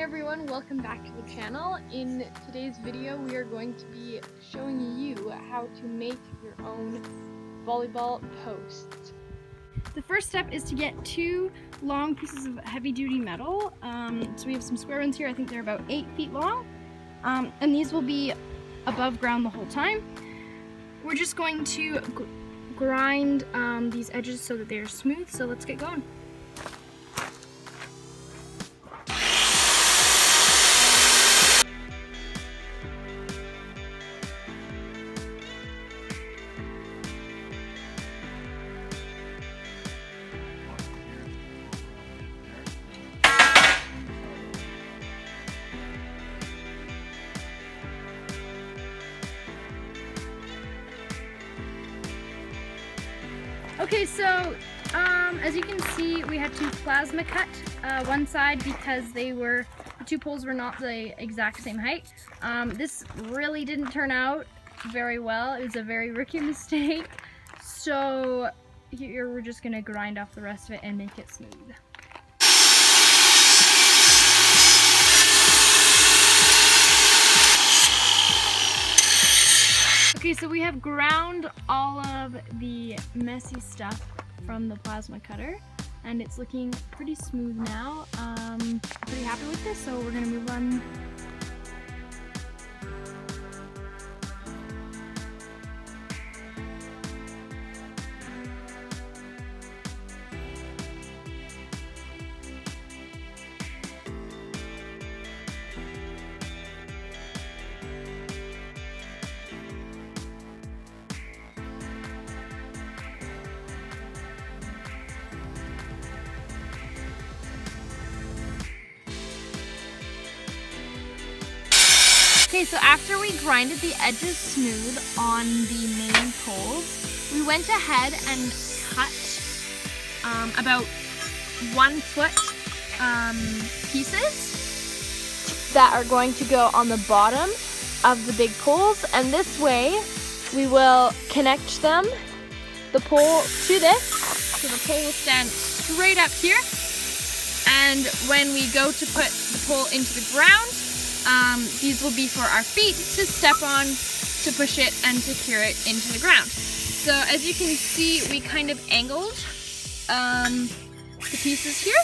everyone, welcome back to the channel. In today's video we are going to be showing you how to make your own volleyball posts. The first step is to get two long pieces of heavy-duty metal. So we have some square ones here. I think they're about 8 feet long, and these will be above ground the whole time. We're just going to grind these edges so that they are smooth, so let's get going. Okay, so as you can see, we had to plasma cut one side because the two poles were not the exact same height. This really didn't turn out very well. It was a very rookie mistake. So here we're just gonna grind off the rest of it and make it smooth. Okay, so we have ground all of the messy stuff from the plasma cutter, and it's looking pretty smooth now. Pretty happy with this, so we're gonna move on. Okay, so after we grinded the edges smooth on the main poles, we went ahead and cut about 1 foot pieces that are going to go on the bottom of the big poles, and this way we will connect them, the pole to this, so the pole will stand straight up here, and when we go to put the pole into the ground, these will be for our feet to step on to push it and secure it into the ground. So as you can see, we kind of angled the pieces here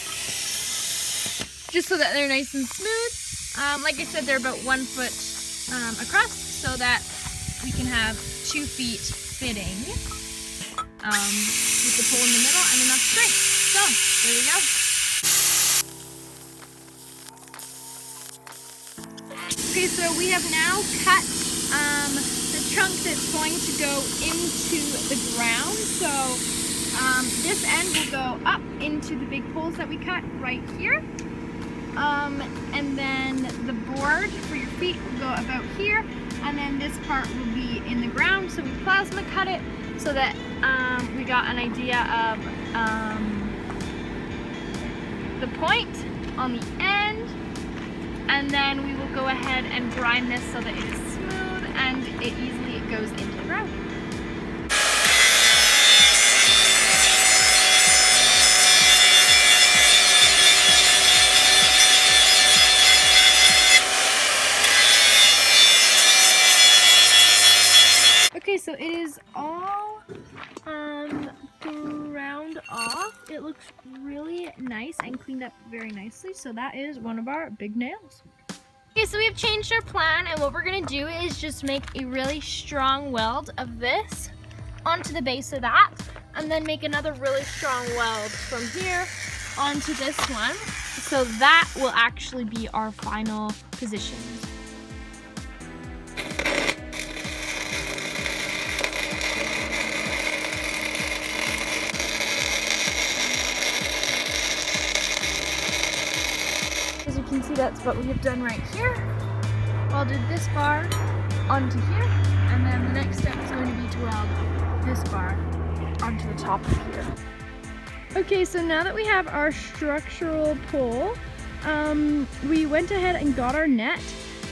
just so that they're nice and smooth. Like I said, they're about 1 foot across so that we can have 2 feet fitting with the pole in the middle and enough strength. So there we go. Okay, so we have now cut the chunk that's going to go into the ground. So this end will go up into the big poles that we cut right here. And then the board for your feet will go about here. And then this part will be in the ground. So we plasma cut it so that we got an idea of the point on the end. And then we will go ahead and grind this so that it is smooth and it easily goes into the ground. Okay, so it is all ground off. It looks really nice and cleaned up very nicely. So that is one of our big nails. Okay, so we have changed our plan, and what we're gonna do is just make a really strong weld of this onto the base of that, and then make another really strong weld from here onto this one. So that will actually be our final position. As you can see, that's what we have done right here. Welded this bar onto here, and then the next step is going to be to weld this bar onto the top of here. Okay, so now that we have our structural pole, we went ahead and got our net,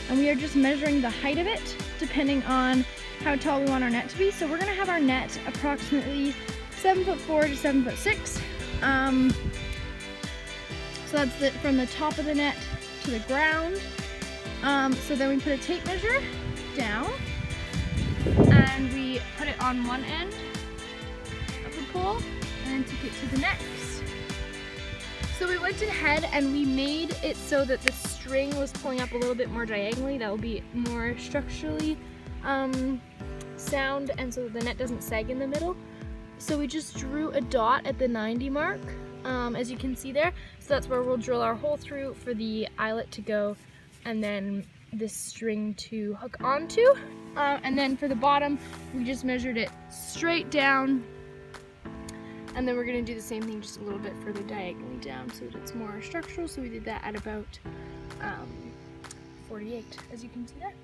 and we are just measuring the height of it depending on how tall we want our net to be. So we're gonna have our net approximately 7'4" to 7'6". So that's from the top of the net to to the ground. So then we put a tape measure down and we put it on one end of the pole and then took it to the next. So we went ahead and we made it so that the string was pulling up a little bit more diagonally. That will be more structurally sound, and so the net doesn't sag in the middle. So we just drew a dot at the 90 mark, as you can see there. So that's where we'll drill our hole through for the eyelet to go, and then this string to hook onto. And then for the bottom, we just measured it straight down. And then we're going to do the same thing just a little bit further diagonally down so that it's more structural. So we did that at about 48, as you can see there.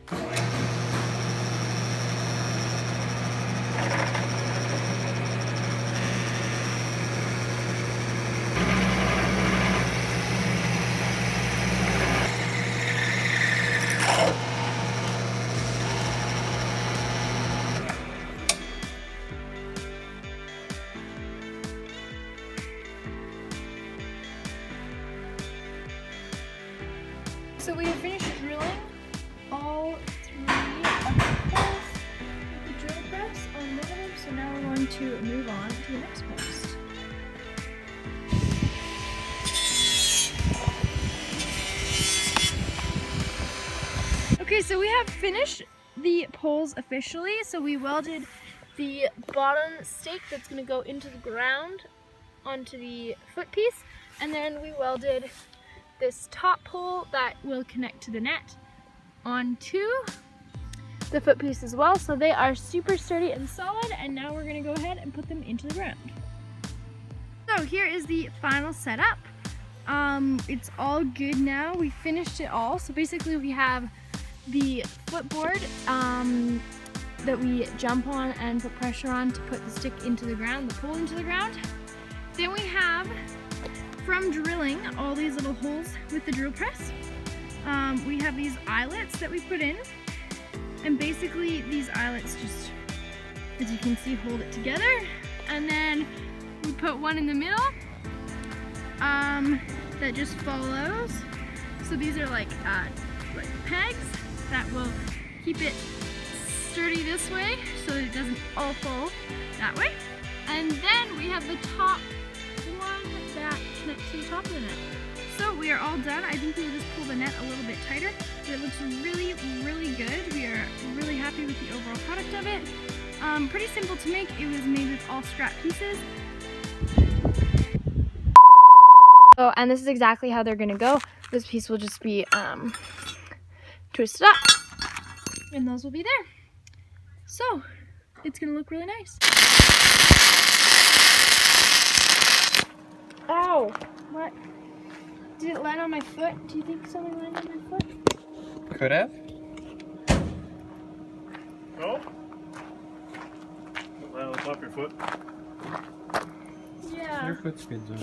So we have finished drilling all 3 of the poles with the drill press on one of them, so now we're going to move on to the next post. Okay, so we have finished the poles officially. So we welded the bottom stake that's going to go into the ground onto the foot piece, and then we welded this top pole that will connect to the net onto the foot piece as well. So they are super sturdy and solid, and now we're going to go ahead and put them into the ground. So here is the final setup. It's all good now. We finished it all. So basically we have the footboard that we jump on and put pressure on to put the stick into the ground, the pole into the ground. Then we have, from drilling all these little holes with the drill press, we have these eyelets that we put in, and basically these eyelets just, as you can see, hold it together. And then we put one in the middle that just follows. So these are like pegs that will keep it sturdy this way so that it doesn't all fall that way. And then we have the top one that connects to the top of the net. So we are all done. I think we'll just pull the net a little bit tighter, but it looks really, really good. We are really happy with the overall product of it. Pretty simple to make. It was made with all scrap pieces. Oh, and this is exactly how they're gonna go. This piece will just be twisted up, and those will be there. So it's gonna look really nice. Ow! What? Did it land on my foot? Do you think something landed on my foot? Could have. Oh? Land on top of your foot? Yeah. Your foot's good, though.